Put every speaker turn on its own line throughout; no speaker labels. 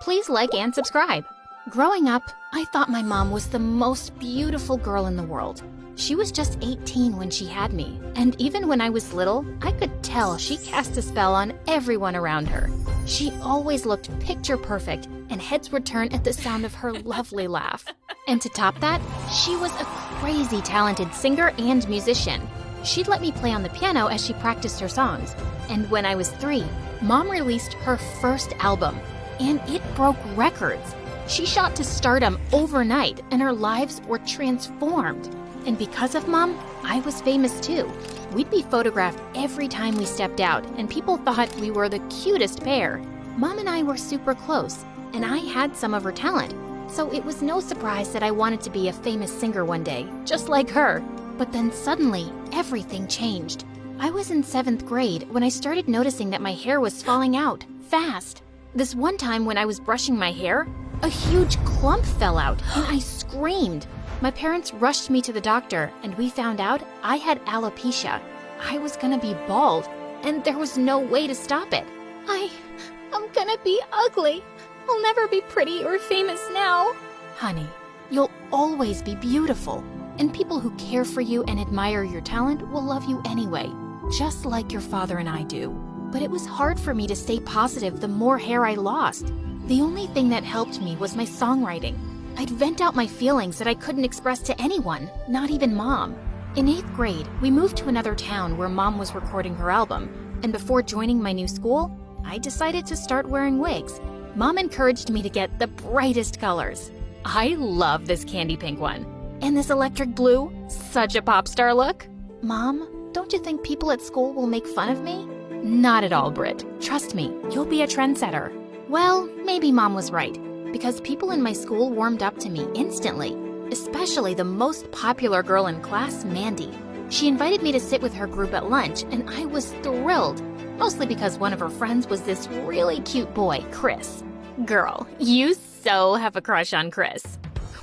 Please like and subscribe. Growing up, I thought my mom was the most beautiful girl in the world. She was just 18 when she had me, and even when I was little, I could tell she cast a spell on everyone around her. She always looked picture perfect, and heads would turn at the sound of her lovely laugh. And to top that, she was a crazy talented singer and musician. She'd let me play on the piano as she practiced her songs. And when I was 3, Mom released her first album, and it broke records. She shot to stardom overnight, and our lives were transformed. And because of Mom, I was famous too. We'd be photographed every time we stepped out, and people thought we were the cutest pair. Mom and I were super close, and I had some of her talent. So it was no surprise that I wanted to be a famous singer one day, just like her. But then suddenly, everything changed. I was in 7th grade when I started noticing that my hair was falling out, fast. This one time when I was brushing my hair, a huge clump fell out, and I screamed. My parents rushed me to the doctor, and we found out I had alopecia. I was gonna be bald, and there was no way to stop it. I'm gonna be ugly. I'll never be pretty or famous now. Honey, you'll always be beautiful, and people who care for you and admire your talent will love you anyway, just like your father and I do. But it was hard for me to stay positive the more hair I lost. The only thing that helped me was my songwriting. I'd vent out my feelings that I couldn't express to anyone, not even Mom. In 8th grade, we moved to another town where Mom was recording her album, and before joining my new school, I decided to start wearing wigs. Mom encouraged me to get the brightest colors. I love this candy pink one. And this electric blue, such a pop star look. Mom, don't you think people at school will make fun of me? Not at all, Britt. Trust me, you'll be a trendsetter. Well, maybe Mom was right, because people in my school warmed up to me instantly, especially the most popular girl in class, Mandy. She invited me to sit with her group at lunch, and I was thrilled, mostly because one of her friends was this really cute boy, Chris. Girl, you so have a crush on Chris.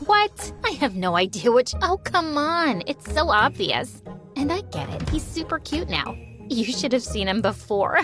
What? I have no idea which— Oh, come on, it's so obvious. And I get it, he's super cute now. You should have seen him before.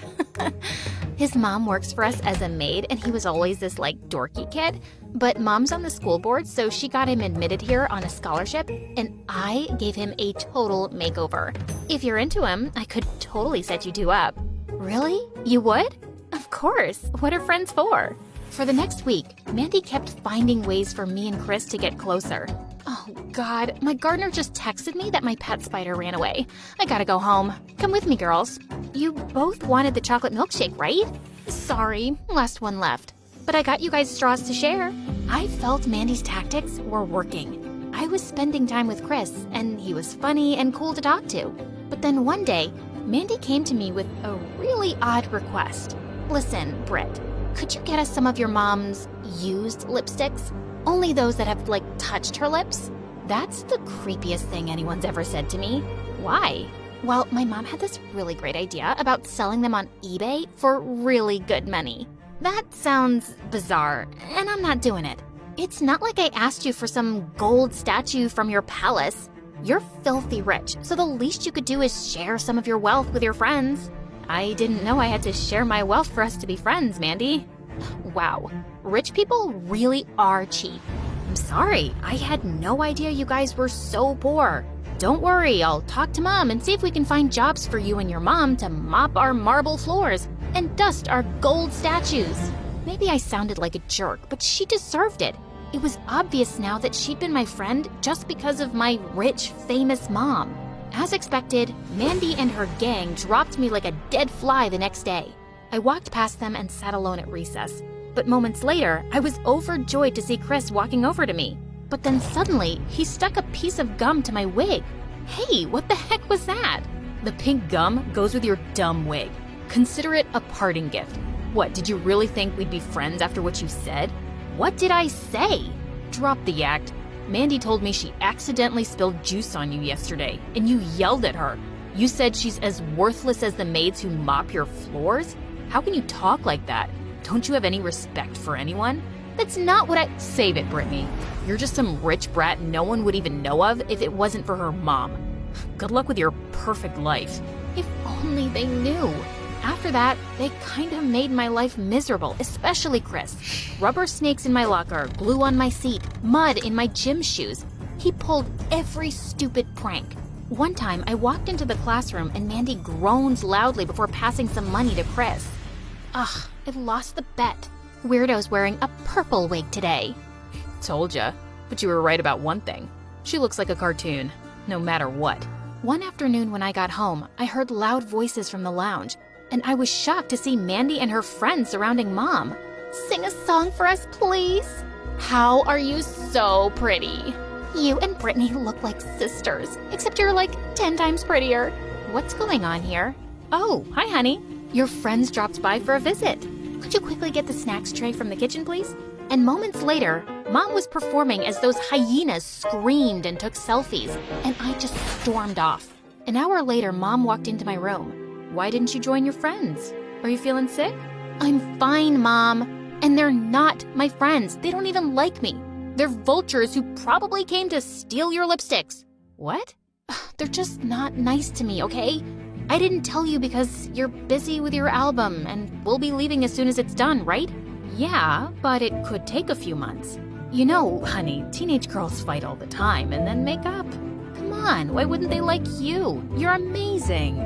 His mom works for us as a maid, and he was always this dorky kid. But Mom's on the school board, so she got him admitted here on a scholarship, and I gave him a total makeover. If you're into him, I could totally set you two up. Really? You would? Of course. What are friends for? For the next week, Mandy kept finding ways for me and Chris to get closer. Oh God, my gardener just texted me that my pet spider ran away. I gotta go home. Come with me, girls. You both wanted the chocolate milkshake, right? Sorry, last one left. But I got you guys straws to share. I felt Mandy's tactics were working. I was spending time with Chris, and he was funny and cool to talk to. But then one day, Mandy came to me with a really odd request. Listen, Britt, could you get us some of your mom's used lipsticks? Only those that have, touched her lips? That's the creepiest thing anyone's ever said to me. Why? Well, my mom had this really great idea about selling them on eBay for really good money. That sounds bizarre, and I'm not doing it. It's not like I asked you for some gold statue from your palace. You're filthy rich, so the least you could do is share some of your wealth with your friends. I didn't know I had to share my wealth for us to be friends, Mandy. Wow, rich people really are cheap. I'm sorry, I had no idea you guys were so poor. Don't worry, I'll talk to Mom and see if we can find jobs for you and your mom to mop our marble floors and dust our gold statues. Maybe I sounded like a jerk, but she deserved it. It was obvious now that she'd been my friend just because of my rich, famous mom. As expected, Mandy and her gang dropped me like a dead fly the next day. I walked past them and sat alone at recess. But moments later, I was overjoyed to see Chris walking over to me. But then suddenly, he stuck a piece of gum to my wig. Hey, what the heck was that? The pink gum goes with your dumb wig. Consider it a parting gift. What, did you really think we'd be friends after what you said? What did I say? Drop the act. Mandy told me she accidentally spilled juice on you yesterday, and you yelled at her. You said she's as worthless as the maids who mop your floors? How can you talk like that? Don't you have any respect for anyone? That's not what I— Save it, Brittany. You're just some rich brat no one would even know of if it wasn't for her mom. Good luck with your perfect life. If only they knew. After that, they kind of made my life miserable, especially Chris. Rubber snakes in my locker, glue on my seat, mud in my gym shoes. He pulled every stupid prank. One time, I walked into the classroom and Mandy groaned loudly before passing some money to Chris. Ugh, I lost the bet. Weirdo's wearing a purple wig today.
Told ya, but you were right about one thing. She looks like a cartoon, no matter what.
One afternoon when I got home, I heard loud voices from the lounge, and I was shocked to see Mandy and her friends surrounding Mom. Sing a song for us, please. How are you so pretty? You and Brittany look like sisters, except you're like 10 times prettier. What's going on here? Oh, hi, honey. Your friends dropped by for a visit. Could you quickly get the snacks tray from the kitchen, please? And moments later, Mom was performing as those hyenas screamed and took selfies, and I just stormed off. An hour later, Mom walked into my room.
Why didn't you join your friends? Are you feeling sick?
I'm fine, Mom. And they're not my friends. They don't even like me. They're vultures who probably came to steal your lipsticks.
What?
They're just not nice to me, okay? I didn't tell you because you're busy with your album and we'll be leaving as soon as it's done, right?
Yeah, but it could take a few months. You know, honey, teenage girls fight all the time and then make up. Come on, why wouldn't they like you? You're amazing.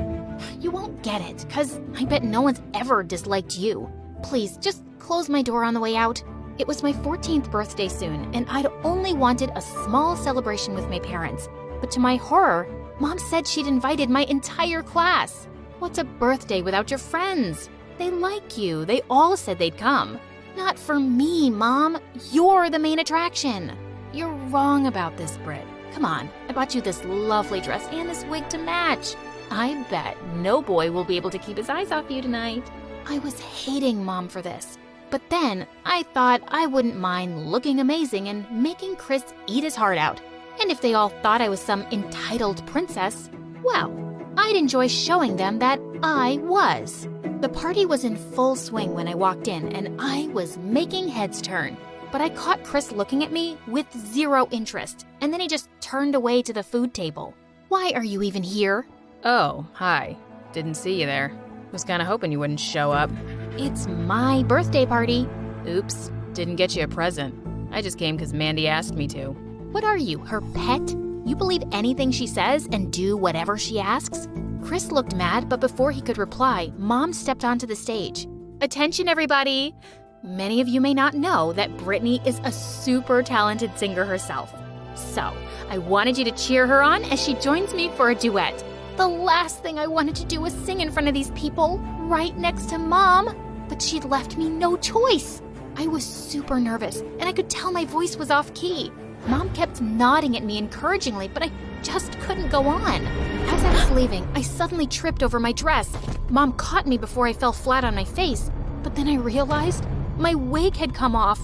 You won't get it, because I bet no one's ever disliked you. Please, just close my door on the way out. It was my 14th birthday soon, and I'd only wanted a small celebration with my parents. But to my horror, Mom said she'd invited my entire class. What's a birthday without your friends? They like you. They all said they'd come. Not for me, Mom. You're the main attraction. You're wrong about this, Britt. Come on, I bought you this lovely dress and this wig to match. I bet no boy will be able to keep his eyes off you tonight. I was hating Mom for this. But then I thought I wouldn't mind looking amazing and making Chris eat his heart out. And if they all thought I was some entitled princess, well, I'd enjoy showing them that I was. The party was in full swing when I walked in, and I was making heads turn. But I caught Chris looking at me with zero interest, and then he just turned away to the food table. Why are you even here?
Oh, hi. Didn't see you there. Was kinda hoping you wouldn't show up.
It's my birthday party.
Oops, didn't get you a present. I just came because Mandy asked me to.
What are you, her pet? You believe anything she says and do whatever she asks? Chris looked mad, but before he could reply, Mom stepped onto the stage. Attention, everybody! Many of you may not know that Brittany is a super talented singer herself. So, I wanted you to cheer her on as she joins me for a duet. The last thing I wanted to do was sing in front of these people, right next to Mom. But she'd left me no choice. I was super nervous, and I could tell my voice was off key. Mom kept nodding at me encouragingly, but I just couldn't go on. As I was leaving, I suddenly tripped over my dress. Mom caught me before I fell flat on my face, but then I realized my wig had come off.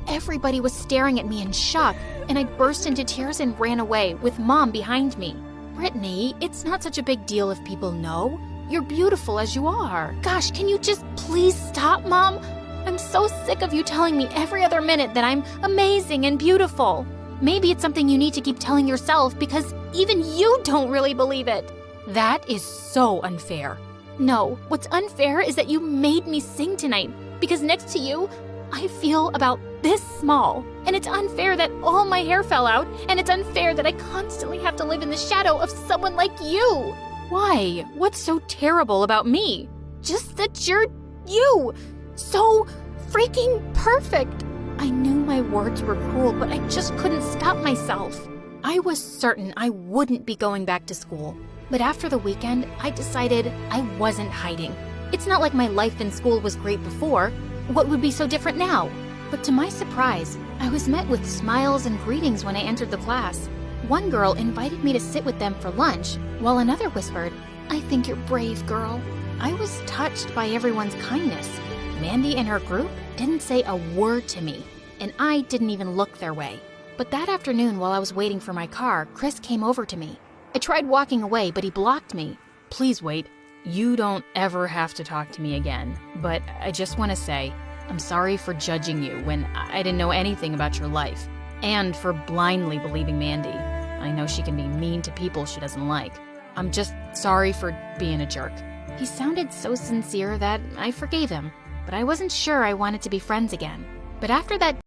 Everybody was staring at me in shock, and I burst into tears and ran away, with Mom behind me. Brittany, it's not such a big deal if people know. You're beautiful as you are. Gosh, can you just please stop, Mom? I'm so sick of you telling me every other minute that I'm amazing and beautiful. Maybe it's something you need to keep telling yourself because even you don't really believe it. That is so unfair. No, what's unfair is that you made me sing tonight because next to you, I feel about this small. And it's unfair that all my hair fell out, and it's unfair that I constantly have to live in the shadow of someone like you.
Why? What's so terrible about me?
Just that you're you. So freaking perfect. I knew my words were cruel, but I just couldn't stop myself. I was certain I wouldn't be going back to school. But after the weekend, I decided I wasn't hiding. It's not like my life in school was great before. What would be so different now? But to my surprise, I was met with smiles and greetings when I entered the class. One girl invited me to sit with them for lunch, while another whispered, "I think you're brave, girl." I was touched by everyone's kindness. Mandy and her group didn't say a word to me, and I didn't even look their way. But that afternoon while I was waiting for my car, Chris came over to me. I tried walking away, but he blocked me.
Please wait. You don't ever have to talk to me again, but I just want to say, I'm sorry for judging you when I didn't know anything about your life, and for blindly believing Mandy. I know she can be mean to people she doesn't like. I'm just sorry for being a jerk.
He sounded so sincere that I forgave him, but I wasn't sure I wanted to be friends again. But after that